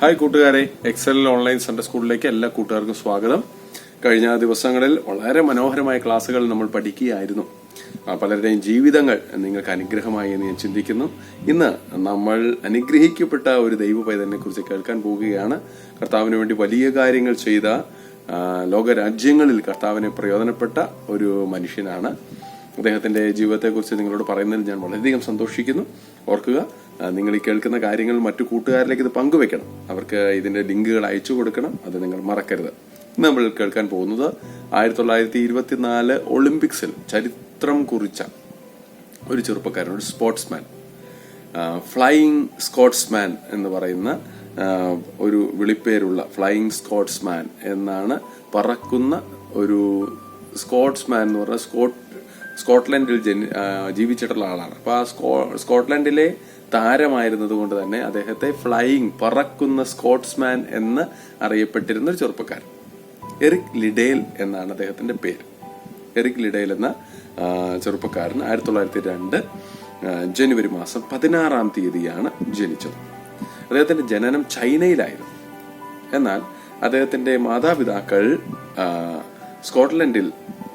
Hi കൂട്ടുകാരെ, Excel online Sunday സ്കൂളിലേക്ക് എല്ലാ കൂട്ടുകാർക്കും സ്വാഗതം. കഴിഞ്ഞ ദിവസങ്ങളിൽ വളരെ മനോഹരമായ ക്ലാസ്സുകൾ നമ്മൾ പഠിക്കുകയായിരുന്നു. പലരുടെയും ജീവിതങ്ങൾ നിങ്ങൾക്ക് അനുഗ്രഹമായി എന്ന് ഞാൻ ചിന്തിക്കുന്നു. ഇന്ന് നമ്മൾ അനുഗ്രഹിക്കപ്പെട്ട ഒരു ദൈവ പൈതലിനെ കുറിച്ച് കേൾക്കാൻ പോവുകയാണ്. കർത്താവിന് വേണ്ടി വലിയ കാര്യങ്ങൾ ചെയ്ത, ലോകരാജ്യങ്ങളിൽ കർത്താവിനെ പ്രയോജനപ്പെട്ട ഒരു മനുഷ്യനാണ്. അദ്ദേഹത്തിന്റെ ജീവിതത്തെക്കുറിച്ച് നിങ്ങളോട് പറയുന്നതിൽ ഞാൻ വളരെയധികം സന്തോഷിക്കുന്നു. ഓർക്കുക, നിങ്ങൾ ഈ കേൾക്കുന്ന കാര്യങ്ങൾ മറ്റു കൂട്ടുകാരിലേക്ക് ഇത് പങ്കുവെക്കണം. അവർക്ക് ഇതിന്റെ ലിങ്കുകൾ അയച്ചു കൊടുക്കണം. അത് നിങ്ങൾ മറക്കരുത്. ഇന്ന് നമ്മൾ കേൾക്കാൻ പോകുന്നത് 1924 ഒളിമ്പിക്സിൽ ചരിത്രം കുറിച്ച ഒരു ചെറുപ്പക്കാരൻ, ഒരു സ്പോർട്സ്മാൻ, ഫ്ലൈയിങ് സ്കോട്ട്സ്മാൻ എന്ന് പറയുന്ന ഒരു വിളിപ്പേരുള്ള ഫ്ലൈയിങ് സ്കോട്ട്സ്മാൻ എന്നാണ്. പറക്കുന്ന ഒരു സ്കോട്ട്സ്മാൻ എന്ന് പറഞ്ഞാൽ സ്കോട്ട്ലൻഡിൽ ജീവിച്ചിട്ടുള്ള ആളാണ്. അപ്പൊ ആ സ്കോട്ട്ലൻഡിലെ താരമായിരുന്നത് കൊണ്ട് തന്നെ അദ്ദേഹത്തെ ഫ്ലൈയിങ്, പറക്കുന്ന സ്കോട്ട്സ്മാൻ എന്ന് അറിയപ്പെട്ടിരുന്ന ഒരു ചെറുപ്പക്കാരൻ. എറിക് ലിഡേൽ എന്നാണ് അദ്ദേഹത്തിന്റെ പേര്. എറിക് ലിഡേൽ എന്ന ചെറുപ്പക്കാരൻ 1902 ജനുവരി മാസം 16 ജനിച്ചത്. അദ്ദേഹത്തിന്റെ ജനനം ചൈനയിലായിരുന്നു. എന്നാൽ അദ്ദേഹത്തിന്റെ മാതാപിതാക്കൾ സ്കോട്ട്ലൻഡിൽ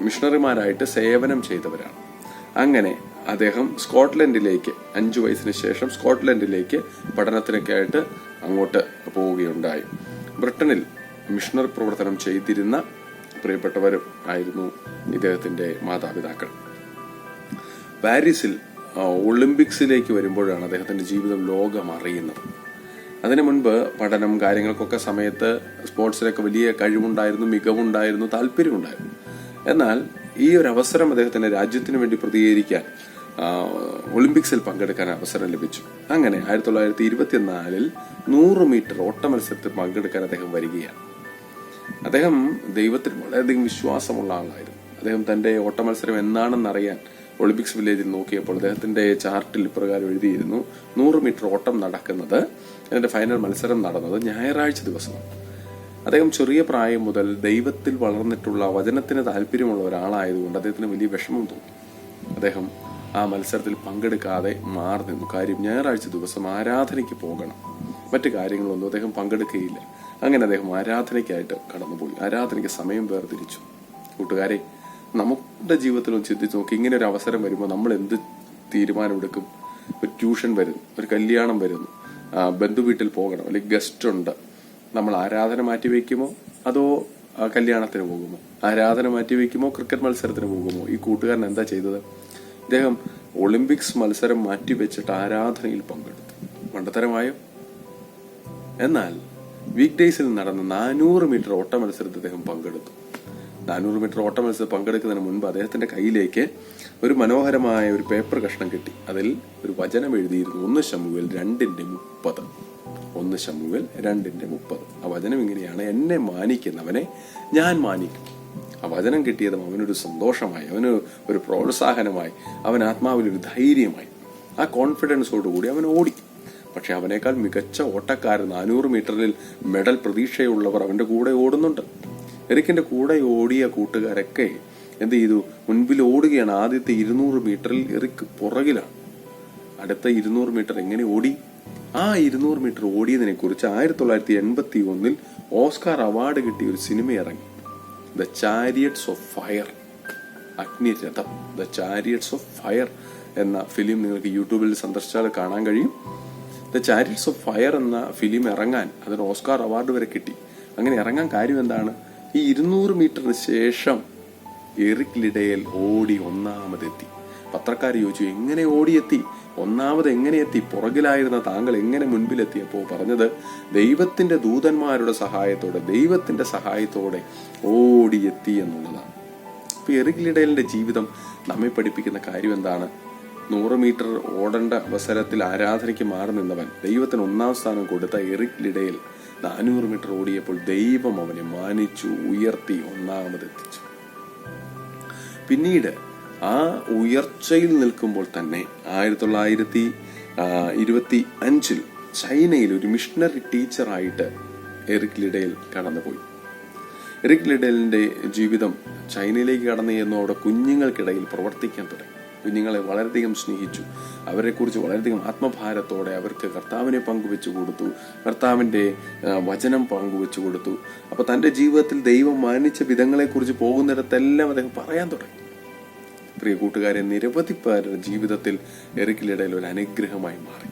മിഷണറിമാരായിട്ട് സേവനം ചെയ്തവരാണ്. അങ്ങനെ അദ്ദേഹം സ്കോട്ട്ലൻഡിലേക്ക് 5 വയസ്സിന് ശേഷം സ്കോട്ട്ലൻഡിലേക്ക് പഠനത്തിനൊക്കെ ആയിട്ട് അങ്ങോട്ട് പോവുകയുണ്ടായി. ബ്രിട്ടനിൽ മിഷണറി പ്രവർത്തനം ചെയ്തിരുന്ന പ്രിയപ്പെട്ടവരും ആയിരുന്നു ഇദ്ദേഹത്തിന്റെ മാതാപിതാക്കൾ. പാരീസിൽ ഒളിമ്പിക്സിലേക്ക് വരുമ്പോഴാണ് അദ്ദേഹത്തിന്റെ ജീവിതം ലോകം അറിയുന്നത്. അതിനു മുൻപ് പഠനം കാര്യങ്ങൾക്കൊക്കെ സമയത്ത് സ്പോർട്സിലൊക്കെ വലിയ കഴിവുണ്ടായിരുന്നു, മികവുണ്ടായിരുന്നു, താല്പര്യമുണ്ടായിരുന്നു. എന്നാൽ ഈ ഒരു അവസരം അദ്ദേഹത്തിന്റെ രാജ്യത്തിന് വേണ്ടി പ്രതികരിക്കാൻ, ഒളിമ്പിക്സിൽ പങ്കെടുക്കാൻ അവസരം ലഭിച്ചു. അങ്ങനെ 1924 100 മീറ്റർ ഓട്ട മത്സരത്തിൽ പങ്കെടുക്കാൻ അദ്ദേഹം വരികയാണ്. അദ്ദേഹം ദൈവത്തിൽ വളരെയധികം വിശ്വാസമുള്ള ആളായിരുന്നു. അദ്ദേഹം തന്റെ ഓട്ട മത്സരം എന്താണെന്നറിയാൻ ഒളിമ്പിക്സ് വില്ലേജിൽ നോക്കിയപ്പോൾ അദ്ദേഹത്തിന്റെ ചാർട്ടിൽ ഇപ്രകാരം എഴുതിയിരുന്നു: 100 മീറ്റർ ഓട്ടം നടക്കുന്നത്, അതിന്റെ ഫൈനൽ മത്സരം നടന്നത് ഞായറാഴ്ച ദിവസമാണ്. അദ്ദേഹം ചെറിയ പ്രായം മുതൽ ദൈവത്തിൽ വളർന്നിട്ടുള്ള, വചനത്തിന് താല്പര്യമുള്ള ഒരാളായതുകൊണ്ട് അദ്ദേഹത്തിന് വലിയ വിഷമം തോന്നി. അദ്ദേഹം ആ മത്സരത്തിൽ പങ്കെടുക്കാതെ മാറി നിന്നു. കാര്യം, ഞായറാഴ്ച ദിവസം ആരാധനയ്ക്ക് പോകണം, മറ്റു കാര്യങ്ങളൊന്നും അദ്ദേഹം പങ്കെടുക്കുകയില്ല. അങ്ങനെ അദ്ദേഹം ആരാധനയ്ക്കായിട്ട് കടന്നുപോയി. ആരാധനയ്ക്ക് സമയം വേർതിരിച്ചു. കൂട്ടുകാരെ, നമ്മുടെ ജീവിതത്തിൽ ഒന്ന് ചിന്തിച്ച് നോക്കി. ഇങ്ങനെ ഒരു അവസരം വരുമ്പോൾ നമ്മൾ എന്ത് തീരുമാനമെടുക്കും? ഒരു ട്യൂഷൻ വരുന്നു, ഒരു കല്യാണം വരുന്നു, ബന്ധു വീട്ടിൽ പോകണം, അല്ലെങ്കിൽ ഗസ്റ്റ് ഉണ്ട്. നമ്മൾ ആരാധന മാറ്റിവെക്കുമോ അതോ കല്യാണത്തിന് പോകുമോ? ആരാധന മാറ്റിവെക്കുമോ ക്രിക്കറ്റ് മത്സരത്തിന് പോകുമോ? ഈ കൂട്ടുകാരൻ എന്താ ചെയ്തത്? ഇദ്ദേഹം ഒളിമ്പിക്സ് മത്സരം മാറ്റിവെച്ചിട്ട് ആരാധനയിൽ പങ്കെടുത്തു. മണ്ടത്തരമായോ? എന്നാൽ വീക്ക് ഡേയ്സിൽ നടന്ന 400 മീറ്റർ ഓട്ട മത്സരത്തിൽ അദ്ദേഹം പങ്കെടുത്തു. 400 മീറ്റർ ഓട്ട മത്സരം പങ്കെടുക്കുന്നതിന് മുൻപ് അദ്ദേഹത്തിന്റെ കയ്യിലേക്ക് ഒരു മനോഹരമായ ഒരു പേപ്പർ കഷ്ണം കിട്ടി. അതിൽ ഒരു വചനം എഴുതിയിരുന്നു: 1 ശമൂവേൽ 2:30. 1 ശമൂവേൽ 2:30. ആ വചനം ഇങ്ങനെയാണ്: എന്നെ മാനിക്കുന്നവനെ ഞാൻ മാനിക്കും. ആ വചനം കിട്ടിയതും അവനൊരു സന്തോഷമായി, അവന് ഒരു പ്രോത്സാഹനമായി, അവൻ ആത്മാവിലൊരു ധൈര്യമായി. ആ കോൺഫിഡൻസോടുകൂടി അവൻ ഓടി. പക്ഷെ അവനേക്കാൾ മികച്ച ഓട്ടക്കാരൻ, 400 മീറ്ററിൽ മെഡൽ പ്രതീക്ഷയുള്ളവർ അവന്റെ കൂടെ ഓടുന്നുണ്ട്. എറിക്കിന്റെ കൂടെ ഓടിയ കൂട്ടുകാരൊക്കെ എന്ത് ചെയ്തു? മുൻപിൽ ഓടുകയാണ്. ആദ്യത്തെ 200 മീറ്ററിൽ എറിക്ക് പുറകിലാണ്. അടുത്ത 200 മീറ്റർ എങ്ങനെ ഓടി? ആ 200 മീറ്റർ ഓടിയതിനെ കുറിച്ച് 1981 ഓസ്കാർ അവാർഡ് കിട്ടിയ ഒരു സിനിമ ഇറങ്ങി. ദ ചാരിയറ്റ്സ് ഓഫ് ഫയർ, അഗ്നിരഥം. ദ ചാരിയറ്റ്സ് ഓഫ് ഫയർ എന്ന ഫിലിം നിങ്ങൾക്ക് യൂട്യൂബിൽ സന്ദർശിച്ചാൽ കാണാൻ കഴിയും. ദ ചാരിയറ്റ്സ് ഓഫ് ഫയർ എന്ന ഫിലിം ഇറങ്ങാൻ അതിന് ഓസ്കാർ അവാർഡ് വരെ കിട്ടി. അങ്ങനെ ഇറങ്ങാൻ കാര്യം എന്താണ്? ഈ 200 മീറ്ററിന് ശേഷം എറിക് ലിഡേൽ ഓടി ഒന്നാമതെത്തി. പത്രക്കാർ ചോദിച്ചു, എങ്ങനെ ഓടിയെത്തി? ഒന്നാമത് എങ്ങനെ എത്തി? പുറകിലായിരുന്ന താങ്കൾ എങ്ങനെ മുൻപിലെത്തിയപ്പോ പറഞ്ഞത്, ദൈവത്തിന്റെ ദൂതന്മാരുടെ സഹായത്തോടെ, ദൈവത്തിന്റെ സഹായത്തോടെ ഓടിയെത്തി എന്നുള്ളതാണ്. ഇപ്പൊ എറിക് ലിഡേലിന്റെ ജീവിതം നമ്മെ പഠിപ്പിക്കുന്ന കാര്യം എന്താണ്? 100 മീറ്റർ ഓടേണ്ട അവസരത്തിൽ ആരാധനയ്ക്ക് മാറി നിന്നവൻ, ദൈവത്തിന് 1ാം സ്ഥാനം കൊടുത്ത എറിക് ലിഡേൽ 400 മീറ്റർ ഓടിയപ്പോൾ ദൈവം അവനെ മാനിച്ചു, ഉയർത്തി, ഒന്നാമതെത്തിച്ചു. പിന്നീട് ആ ഉയർച്ചയിൽ നിൽക്കുമ്പോൾ തന്നെ 1925 ചൈനയിൽ ഒരു മിഷണറി ടീച്ചറായിട്ട് എറിക് ലിഡേൽ കടന്നുപോയി. എറിക് ലിഡേലിന്റെ ജീവിതം ചൈനയിലേക്ക് കടന്നു ചെന്നു അവിടെ കുഞ്ഞുങ്ങൾക്കിടയിൽ പ്രവർത്തിക്കാൻ തുടങ്ങി. കുഞ്ഞുങ്ങളെ വളരെയധികം സ്നേഹിച്ചു. അവരെക്കുറിച്ച് വളരെയധികം ആത്മഭാരത്തോടെ അവർക്ക് കർത്താവിനെ പങ്കുവെച്ചു കൊടുത്തു, കർത്താവിൻ്റെ വചനം പങ്കുവെച്ചു കൊടുത്തു. അപ്പോൾ തൻ്റെ ജീവിതത്തിൽ ദൈവം മാനിച്ച വിധങ്ങളെക്കുറിച്ച് പോകുന്നിടത്തെല്ലാം അദ്ദേഹം പറയാൻ തുടങ്ങി. പ്രിയ കൂട്ടുകാരെ, നിരവധി പേരുടെ ജീവിതത്തിൽ എറിക് ലിഡേൽ ഒരു അനുഗ്രഹമായി മാറി.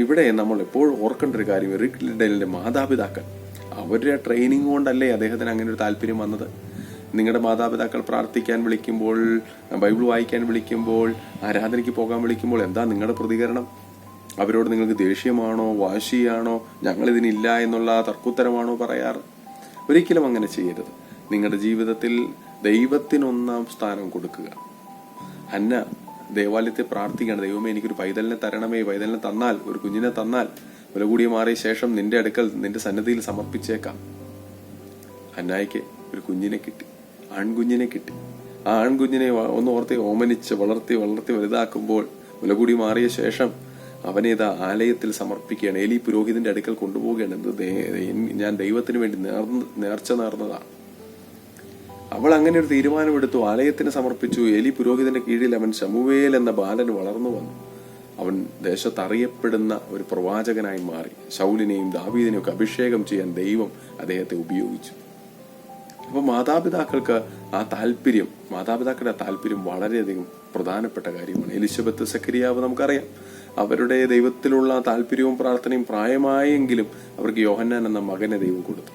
ഇവിടെ നമ്മൾ എപ്പോഴും ഓർക്കേണ്ട ഒരു കാര്യം, എറിക് ലിഡേലിന്റെ മാതാപിതാക്കൾ അവരുടെ ട്രെയിനിങ് കൊണ്ടല്ലേ അദ്ദേഹത്തിന് അങ്ങനെ ഒരു താല്പര്യം വന്നത്. നിങ്ങളുടെ മാതാപിതാക്കൾ പ്രാർത്ഥിക്കാൻ വിളിക്കുമ്പോൾ, ബൈബിൾ വായിക്കാൻ വിളിക്കുമ്പോൾ, ആരാധനയ്ക്ക് പോകാൻ വിളിക്കുമ്പോൾ എന്താ നിങ്ങളുടെ പ്രതികരണം? അവരോട് നിങ്ങൾക്ക് ദേഷ്യമാണോ, വാശിയാണോ, ഞങ്ങളിതിനില്ല എന്നുള്ള തർക്കുത്തരമാണോ പറയാറ്? ഒരിക്കലും അങ്ങനെ ചെയ്യരുത്. നിങ്ങളുടെ ജീവിതത്തിൽ ദൈവത്തിനൊന്നാം സ്ഥാനം കൊടുക്കുക. ഹന്ന ദേവാലയത്തെ പ്രാർത്ഥിക്കുകയാണ്, ദൈവമേ എനിക്കൊരു പൈതലിനെ തരണമേ, പൈതലിനെ തന്നാൽ, ഒരു കുഞ്ഞിനെ തന്നാൽ വില കൂടി മാറിയ ശേഷം നിന്റെ അടുക്കൽ നിന്റെ സന്നിധിയിൽ സമർപ്പിച്ചേക്കാം. ഹന്നായിക്ക് ഒരു കുഞ്ഞിനെ കിട്ടി, ആൺകുഞ്ഞിനെ കിട്ടി. ആ ആൺകുഞ്ഞിനെ ഒന്ന് ഓർത്തി ഓമനിച്ച് വളർത്തി വലുതാക്കുമ്പോൾ വില കൂടി മാറിയ ശേഷം അവനേതാ ആലയത്തിൽ സമർപ്പിക്കുകയാണ്. ഏലി പുരോഹിതന്റെ അടുക്കൽ കൊണ്ടുപോവുകയാണ്. ഞാൻ ദൈവത്തിന് വേണ്ടി നേർച്ച നേർന്നതാണ്. അവൾ അങ്ങനെ ഒരു തീരുമാനമെടുത്തു, ആലയത്തിന് സമർപ്പിച്ചു. ഏലി പുരോഹിതന്റെ കീഴിൽ അവൻ ശമൂവേൽ എന്ന ബാലൻ വളർന്നു വന്നു. അവൻ ദേശത്ത് അറിയപ്പെടുന്ന ഒരു പ്രവാചകനായി മാറി. ശൗലിനെയും ദാവീദിനെയും ഒക്കെ അഭിഷേകം ചെയ്യാൻ ദൈവം അദ്ദേഹത്തെ ഉപയോഗിച്ചു. അപ്പൊ മാതാപിതാക്കളുടെ താല്പര്യം വളരെയധികം പ്രധാനപ്പെട്ട കാര്യമാണ്. എലിസബത്ത്, സക്കരിയാവ് നമുക്കറിയാം. അവരുടെ ദൈവത്തിലുള്ള താല്പര്യവും പ്രാർത്ഥനയും പ്രായമായെങ്കിലും അവർക്ക് യോഹന്നാൻ എന്ന മകനെ ദൈവം കൊടുത്തു.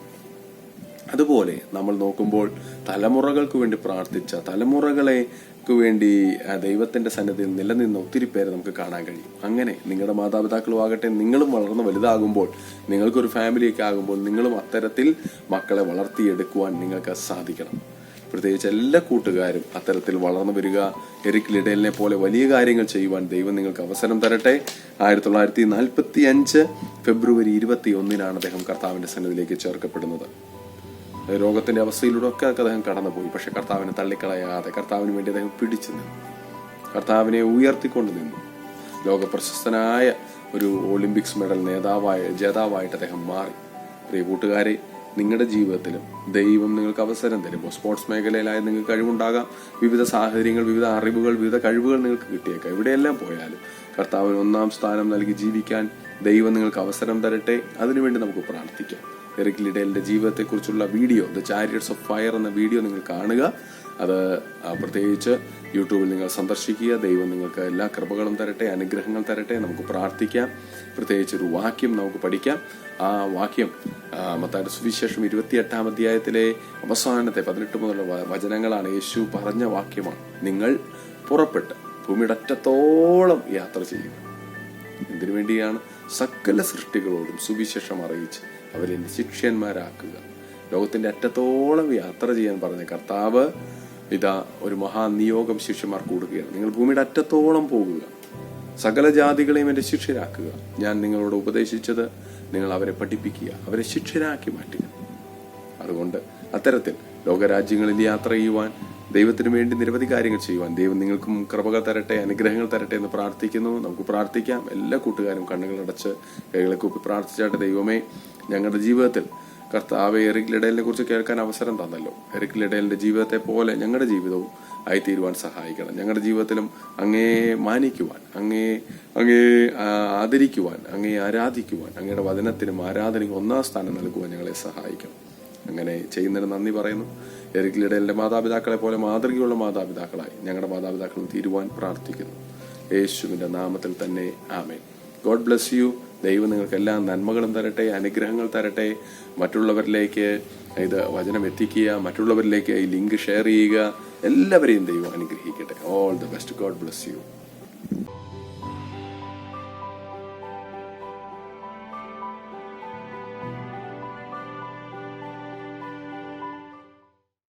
അതുപോലെ നമ്മൾ നോക്കുമ്പോൾ തലമുറകൾക്ക് വേണ്ടി പ്രാർത്ഥിച്ച, തലമുറകൾക്ക് വേണ്ടി ദൈവത്തിന്റെ സന്നിധിയിൽ നിലനിന്ന ഒത്തിരി പേരെ നമുക്ക് കാണാൻ കഴിയും. അങ്ങനെ നിങ്ങളുടെ മാതാപിതാക്കളും ആകട്ടെ, നിങ്ങളും വളർന്ന് വലുതാകുമ്പോൾ, നിങ്ങൾക്കൊരു ഫാമിലിയൊക്കെ ആകുമ്പോൾ നിങ്ങളും അത്തരത്തിൽ മക്കളെ വളർത്തിയെടുക്കുവാൻ നിങ്ങൾക്ക് സാധിക്കണം. പ്രത്യേകിച്ച് എല്ലാ കൂട്ടുകാരും അത്തരത്തിൽ വളർന്നു വരിക. എറിക് ലിഡേലിനെ പോലെ വലിയ കാര്യങ്ങൾ ചെയ്യുവാൻ ദൈവം നിങ്ങൾക്ക് അവസരം തരട്ടെ. 1945 ഫെബ്രുവരി 21 അദ്ദേഹം കർത്താവിന്റെ സന്നിധിയിലേക്ക് ചേർക്കപ്പെടുന്നത്. രോഗത്തിന്റെ അവസ്ഥയിലൂടെ ഒക്കെ അദ്ദേഹം കടന്നുപോയി. പക്ഷെ കർത്താവിനെ തള്ളിക്കളയാതെ കർത്താവിന് വേണ്ടി അദ്ദേഹം പിടിച്ചു നിന്നു, കർത്താവിനെ ഉയർത്തിക്കൊണ്ട് നിന്നു. ലോകപ്രശസ്തനായ ഒരു ഒളിമ്പിക്സ് മെഡൽ ജേതാവായിട്ട് അദ്ദേഹം മാറി. പ്രിയ കൂട്ടുകാരെ, നിങ്ങളുടെ ജീവിതത്തിലും ദൈവം നിങ്ങൾക്ക് അവസരം തരുമ്പോൾ, സ്പോർട്സ് മേഖലയിലായ നിങ്ങൾക്ക് കഴിവുണ്ടാകാം, വിവിധ സാഹചര്യങ്ങൾ, വിവിധ അറിവുകൾ, വിവിധ കഴിവുകൾ നിങ്ങൾക്ക് കിട്ടിയേക്കാം. എവിടെയെല്ലാം പോയാലും കർത്താവിന് ഒന്നാം സ്ഥാനം നൽകി ജീവിക്കാൻ ദൈവം നിങ്ങൾക്ക് അവസരം തരട്ടെ. അതിനുവേണ്ടി നമുക്ക് പ്രാർത്ഥിക്കാം. എറിക് ലിഡേലിന്റെ ജീവിതത്തെക്കുറിച്ചുള്ള video, the chariots of fire എന്ന വീഡിയോ നിങ്ങൾ കാണുക. അത് പ്രത്യേകിച്ച് യൂട്യൂബിൽ നിങ്ങൾ സന്ദർശിക്കുക. ദൈവം നിങ്ങൾക്ക് എല്ലാ കൃപകളും തരട്ടെ, അനുഗ്രഹങ്ങൾ തരട്ടെ. നമുക്ക് പ്രാർത്ഥിക്കാം. പ്രത്യേകിച്ച് ഒരു വാക്യം നമുക്ക് പഠിക്കാം. ആ വാക്യം മത്തായിയുടെ സുവിശേഷം 28-ാം അധ്യായത്തിലെ അവസാനത്തെ 18 മുതലുള്ള വചനങ്ങളാണ്. യേശു പറഞ്ഞ വാക്യമാണ്, നിങ്ങൾ പുറപ്പെട്ട് ഭൂമിയുടെ അറ്റത്തോളം യാത്ര ചെയ്യുക. ഇതിനു വേണ്ടിയാണ്? സകല സൃഷ്ടികളോടും സുവിശേഷം അറിയിച്ച് അവരെ ശിഷ്യന്മാരാക്കുക. ലോകത്തിന്റെ അറ്റത്തോളം യാത്ര ചെയ്യാൻ പറഞ്ഞ കർത്താവ് ഇതാ ഒരു മഹാനിയോഗം ശിഷ്യന്മാർക്ക് കൊടുക്കുകയാണ്. നിങ്ങൾ ഭൂമിയുടെ അറ്റത്തോളം പോകുക, സകല ജാതികളെയും എന്റെ ശിഷ്യരാക്കുക. ഞാൻ നിങ്ങളോട് ഉപദേശിച്ചത് നിങ്ങൾ അവരെ പഠിപ്പിക്കുക, അവരെ ശിഷ്യരാക്കി മാറ്റുക. അതുകൊണ്ട് അത്തരത്തിൽ ലോകരാജ്യങ്ങളിൽ യാത്ര ചെയ്യുവാൻ, ദൈവത്തിന് വേണ്ടി നിരവധി കാര്യങ്ങൾ ചെയ്യുവാൻ ദൈവം നിങ്ങൾക്കും കൃപകൾ തരട്ടെ, അനുഗ്രഹങ്ങൾ തരട്ടെ എന്ന് പ്രാർത്ഥിക്കുന്നു. നമുക്ക് പ്രാർത്ഥിക്കാം. എല്ലാ കൂട്ടുകാരും കണ്ണുകളടച്ച് കൈകളെ കൂപ്പി പ്രാർത്ഥിച്ചാട്ടെ. ദൈവമേ, ഞങ്ങളുടെ ജീവിതത്തിൽ കർത്താവെ എറിക് ലിഡേലിനെ കുറിച്ച് കേൾക്കാൻ അവസരം തന്നല്ലോ. എറിക് ലിഡേലിന്റെ ജീവിതത്തെ പോലെ ഞങ്ങളുടെ ജീവിതവും ആയിത്തീരുവാൻ സഹായിക്കണം. ഞങ്ങളുടെ ജീവിതത്തിലും അങ്ങേ മാനിക്കുവാൻ, അങ്ങേ ആദരിക്കുവാൻ, അങ്ങേ ആരാധിക്കുവാൻ, അങ്ങയുടെ വചനത്തിനും ആരാധനയ്ക്കും ഒന്നാം സ്ഥാനം നൽകുവാൻ ഞങ്ങളെ സഹായിക്കണം. അങ്ങനെ ചെയ്യുന്നതിന് നന്ദി പറയുന്നു. എറിക് ലിഡേലിന്റെ മാതാപിതാക്കളെ പോലെ മാതൃകയുള്ള മാതാപിതാക്കളായി ഞങ്ങളുടെ മാതാപിതാക്കളും തീരുവാൻ പ്രാർത്ഥിക്കുന്നു. യേശുവിന്റെ നാമത്തിൽ തന്നെ ആമേൻ. God bless you. ദൈവം നിങ്ങൾക്ക് എല്ലാ നന്മകളും തരട്ടെ, അനുഗ്രഹങ്ങൾ തരട്ടെ. മറ്റുള്ളവരിലേക്ക് ഇത് വചനം എത്തിക്കുക, മറ്റുള്ളവരിലേക്ക് ഈ ലിങ്ക് ഷെയർ ചെയ്യുക. എല്ലാവരെയും ദൈവം അനുഗ്രഹിക്കട്ടെ. All the best. God bless you.